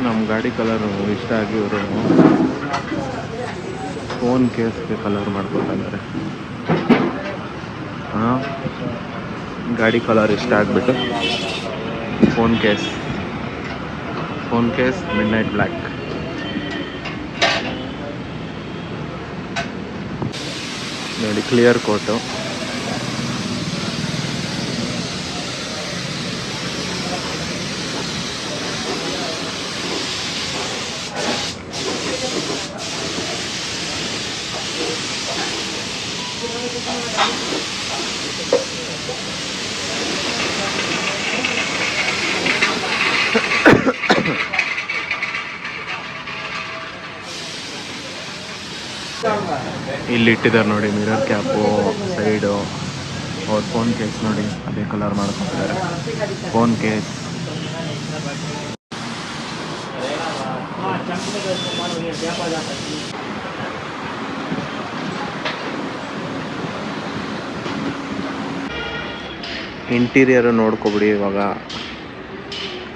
ನಮ್ಮ ಗಾಡಿ ಕಲರು ಇಷ್ಟ ಆಗಿ ಇವರು ಫೋನ್ ಕೇಸ್ಗೆ ಕಲರ್ ಮಾಡ್ಕೊತಾ ಇದ್ದಾರೆ. ಹಾಂ, ಗಾಡಿ ಕಲರ್ ಇಷ್ಟ ಆಗಿಬಿಟ್ಟು ಫೋನ್ ಕೇಸ್ ಮಿಡ್ ನೈಟ್ ಬ್ಲ್ಯಾಕ್. ನೋಡಿ, ಕ್ಲಿಯರ್ ಕೋಟು. ಇಲ್ಲಿ ಇಟ್ಟಿದ್ದಾರೆ ನೋಡಿ, ಮಿರರ್ ಕ್ಯಾಪು, ಸೈಡು. ಅವ್ರ ಫೋನ್ ಕೇಸ್ ನೋಡಿ, ಅದೇ ಕಲರ್ ಮಾಡ್ಕೊತಿದ್ದಾರೆ. ಫೋನ್ ಕೇಸ್ ಇಂಟೀರಿಯರು ನೋಡ್ಕೊಬಿಡಿ. ಇವಾಗ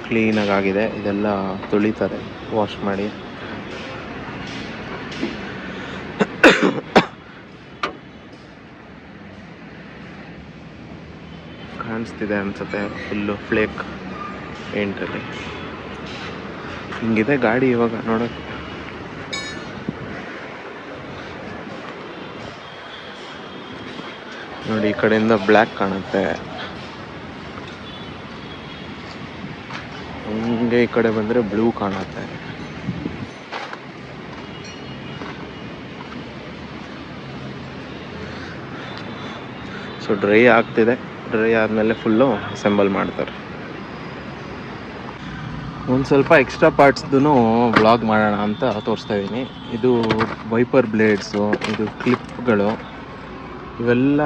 ಕ್ಲೀನಾಗಿ ಆಗಿದೆ. ಇದೆಲ್ಲ ತೊಳಿತಾರೆ ವಾಶ್ ಮಾಡಿ. ಕಾಣಿಸ್ತಿದೆ ಅನ್ಸುತ್ತೆ, ಫುಲ್ಲು ಫ್ಲೇಕ್ ಪೇಂಟಲ್ಲಿ ಹಿಂಗಿದೆ ಗಾಡಿ ಇವಾಗ ನೋಡೋಕ್ಕೆ. ನೋಡಿ, ಈ ಕಡೆಯಿಂದ ಬ್ಲ್ಯಾಕ್ ಕಾಣುತ್ತೆ, ಹಂಗೆ ಈ ಕಡೆ ಬಂದರೆ ಬ್ಲೂ ಕಾಣುತ್ತೆ. ಸೊ ಡ್ರೈ ಆಗ್ತಿದೆ. ಡ್ರೈ ಆದಮೇಲೆ ಫುಲ್ಲು ಅಸೆಂಬಲ್ ಮಾಡ್ತಾರೆ. ಒಂದು ಸ್ವಲ್ಪ ಎಕ್ಸ್ಟ್ರಾ ಪಾರ್ಟ್ಸ್ದು ವ್ಲಾಗ್ ಮಾಡೋಣ ಅಂತ ತೋರಿಸ್ತಾ ಇದ್ದೀನಿ. ಇದು ವೈಪರ್ ಬ್ಲೇಡ್ಸು, ಇದು ಕ್ಲಿಪ್ಗಳು, ಇವೆಲ್ಲ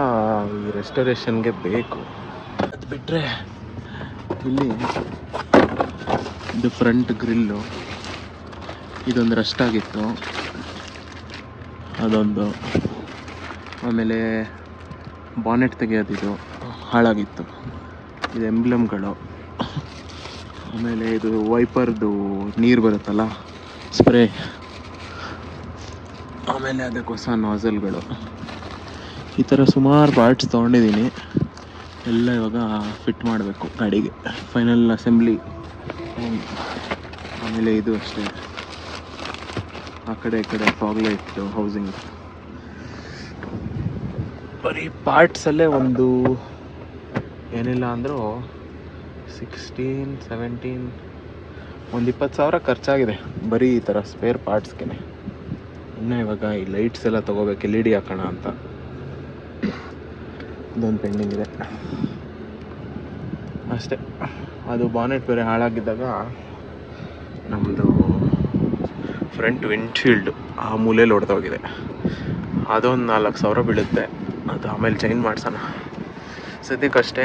ಈ ರೆಸ್ಟೋರೇಷನ್ಗೆ ಬೇಕು. ಅದು ಬಿಟ್ಟರೆ ಇಲ್ಲಿ ಇದು ಫ್ರಂಟ್ ಗ್ರಿಲ್ಲು, ಇದೊಂದು ರಸ್ಟ್ ಆಗಿತ್ತು, ಅದೊಂದು. ಆಮೇಲೆ ಬಾನೆಟ್ ತೆಗೆಯೋದಿದು ಹಾಳಾಗಿತ್ತು. ಇದು ಎಂಬ್ಲಮ್ಗಳು. ಆಮೇಲೆ ಇದು ವೈಪರ್ದು ನೀರು ಬರುತ್ತಲ್ಲ, ಸ್ಪ್ರೇ. ಆಮೇಲೆ ಅದಕ್ಕೆ ಹೊಸ ನಾಸಲ್ಗಳು. ಈ ಥರ ಸುಮಾರು ಪಾರ್ಟ್ಸ್ ತೊಗೊಂಡಿದ್ದೀನಿ. ಎಲ್ಲ ಇವಾಗ ಫಿಟ್ ಮಾಡಬೇಕು ಗಾಡಿಗೆ, ಫೈನಲ್ ಅಸೆಂಬ್ಲಿ. ಆಮೇಲೆ ಇದು ಅಷ್ಟೇ, ಆ ಕಡೆ ಈ ಕಡೆ ಫಾಗ್ ಲೈಟ್ ಹೌಸಿಂಗ್. ಬರೀ ಪಾರ್ಟ್ಸಲ್ಲೇ ಒಂದು ಏನಿಲ್ಲ ಅಂದರೂ 16-17 ಒಂದು 20,000 ಖರ್ಚಾಗಿದೆ ಬರೀ ಈ ಥರ ಸ್ಪೇರ್ ಪಾರ್ಟ್ಸ್ಗೆ. ಇನ್ನು ಇವಾಗ ಈ ಲೈಟ್ಸ್ ಎಲ್ಲ ತೊಗೋಬೇಕು, LED ಹಾಕೋಣ ಅಂತ. ಇದೊಂದು ಪೆಂಡಿಂಗ್ ಇದೆ ಅಷ್ಟೇ. ಅದು ಬಾನೆಟ್ ಬೇರೆ ಹಾಳಾಗಿದ್ದಾಗ ನಮ್ಮದು ಫ್ರಂಟ್ ವಿಂಡ್ಶೀಲ್ಡ್ ಆ ಮೂಲೆಯಲ್ಲಿ ಹೊಡೆದೋಗಿದೆ. ಅದೊಂದು 4,000 ಬೀಳುತ್ತೆ. ಅದು ಆಮೇಲೆ ಚೇಂಜ್ ಮಾಡ್ಸೋಣ. ಸದ್ಯಕ್ಕಷ್ಟೇ.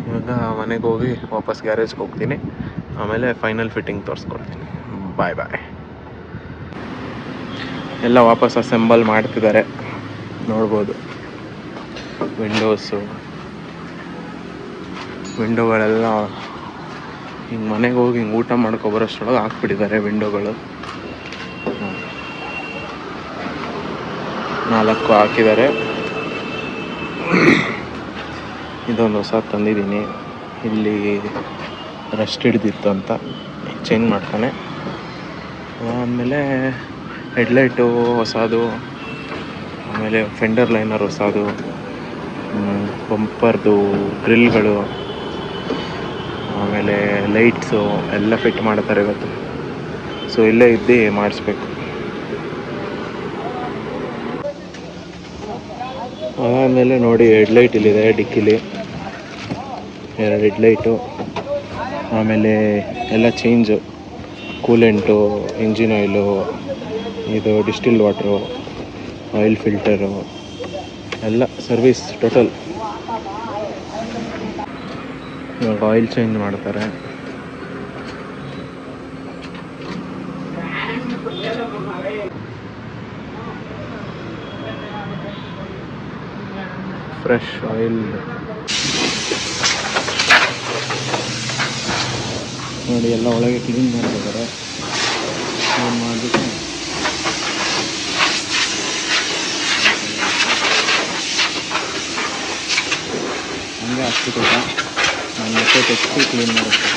ಇವಾಗ ಮನೆಗೆ ಹೋಗಿ ವಾಪಸ್ ಗ್ಯಾರೇಜ್ಗೆ ಹೋಗ್ತೀನಿ. ಆಮೇಲೆ ಫೈನಲ್ ಫಿಟ್ಟಿಂಗ್ ತೋರಿಸ್ಕೊಡ್ತೀನಿ. ಬಾಯ್. ಎಲ್ಲ ವಾಪಸ್ ಅಸೆಂಬಲ್ ಮಾಡ್ತಿದ್ದಾರೆ, ನೋಡ್ಬೋದು. ವಿಂಡೋಗಳೆಲ್ಲ ಹಿಂಗೆ ಮನೆಗೆ ಹೋಗಿ ಹಿಂಗೆ ಊಟ ಮಾಡ್ಕೊಬರೋಷ್ಟರೊಳಗೆ ಹಾಕ್ಬಿಟ್ಟಿದ್ದಾರೆ ವಿಂಡೋಗಳು. 4 ಹಾಕಿದ್ದಾರೆ. ಇದೊಂದು ಹೊಸ ತಂದಿದ್ದೀನಿ. ಇಲ್ಲಿ ರಸ್ಟ್ ಹಿಡಿದಿತ್ತು ಅಂತ ಚೇಂಜ್ ಮಾಡ್ತಾನೆ. ಆಮೇಲೆ ಹೆಡ್ಲೈಟು ಹೊಸದು, ಆಮೇಲೆ ಫೆಂಡರ್ ಲೈನರ್ ಹೊಸದು, ಬಂಪರ್ದು ಗ್ರಿಲ್ಗಳು, ಆಮೇಲೆ ಲೈಟ್ಸು ಎಲ್ಲ ಫಿಟ್ ಮಾಡ್ತಾರೆ ಇವತ್ತು. ಸೊ ಇಲ್ಲೇ ಇದ್ದು ಮಾಡಿಸ್ಬೇಕು. ಆಮೇಲೆ ನೋಡಿ, ಹೆಡ್ಲೈಟ್ ಇಲ್ಲಿದೆ ಡಿಕ್ಕಿಲಿ, 2 ಹೆಡ್ಲೈಟು. ಆಮೇಲೆ ಎಲ್ಲ ಚೇಂಜು, ಕೂಲೆಂಟು, ಇಂಜಿನ್ ಆಯಿಲು, ಇದು ಡಿಸ್ಟಿಲ್ ವಾಟ್ರು, ಆಯಿಲ್ ಫಿಲ್ಟರು ಎಲ್ಲ ಸರ್ವಿಸ್ ಟೋಟಲ್. ಇವಾಗ ಆಯಿಲ್ ಚೇಂಜ್ ಮಾಡ್ತಾರೆ. ಫ್ರೆಶ್ ಆಯಿಲ್ ನೋಡಿ, ಎಲ್ಲ ಒಳಗೆ ಕ್ಲೀನ್ ಮಾಡ್ತಿದ್ದಾರೆ. ಏನು ಮಾಡಿಬಿಟ್ಟು ಹಂಗೆ ಹಾಕ್ಬಿಟ್ಟಿದ್ದ ನಾನು ಮತ್ತೆ ತೆಗೆಸಿ ಕ್ಲೀನ್ ಮಾಡುತ್ತೆ.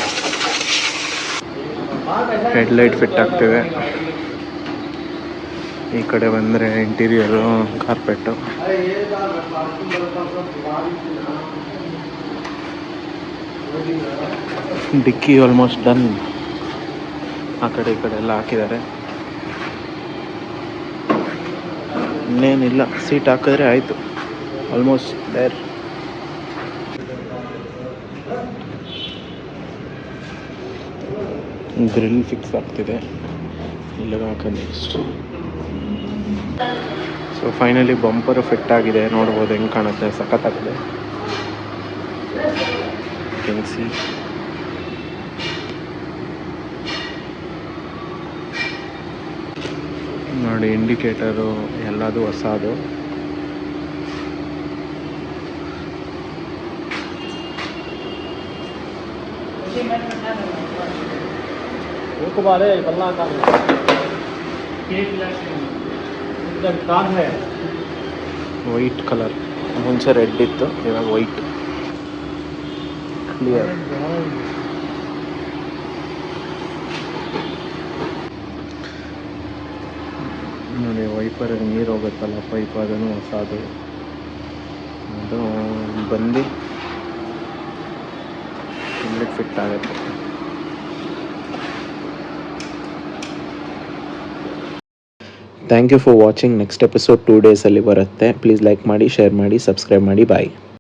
ಹೆಡ್ಲೈಟ್ ಫಿಟ್ ಆಗ್ತಿದೆ. ಈ ಕಡೆ ಬಂದರೆ ಇಂಟೀರಿಯರು ಕಾರ್ಪೆಟ್ಟು. ಡಿಕ್ಕಿ ಆಲ್ಮೋಸ್ಟ್ ಡನ್. ಆ ಕಡೆ ಈ ಕಡೆ ಎಲ್ಲ ಹಾಕಿದ್ದಾರೆ. ಇನ್ನೇನಿಲ್ಲ, ಸೀಟ್ ಹಾಕಿದ್ರೆ ಆಯಿತು. Almost there. ಗ್ರಿಲ್ ಫಿಕ್ಸ್ ಆಗ್ತಿದೆ, ಇಲ್ಲಿಗೆ ಹಾಕೋದು next. So finally bumper fit ಆಗಿದೆ. ನೋಡ್ಬೋದು ಹೆಂಗೆ ಕಾಣುತ್ತೆ, ಸಖತ್ತಾಗಿದೆ. ಕೆನ್ಸಿ ನೋಡಿ, ಇಂಡಿಕೇಟರು ಎಲ್ಲದು ಹೊಸದು. ವೈಟ್ ಕಲರ್, ಮುಂಚೆ ರೆಡ್ ಇತ್ತು, ಇವಾಗ ವೈಟ್ ಕ್ಲಿಯರ್. ನೋಡಿ, ವೈಪರಿಗೆ ನೀರು ಹೋಗುತ್ತಲ್ಲ ಪೈಪ್, ಅದನ್ನು ಹೊಸದು. ಅದು ಬಂದು ಇಲ್ಲಿಗೆ ಫಿಟ್ ಆಗುತ್ತೆ. Thank you for watching. Next episode 2 ಡೇಸಲ್ಲಿ ಬರುತ್ತೆ. ಪ್ಲೀಸ್ ಲೈಕ್ ಮಾಡಿ, ಶೇರ್ ಮಾಡಿ, ಸಬ್ಸ್ಕ್ರೈಬ್ ಮಾಡಿ. ಬಾಯ್.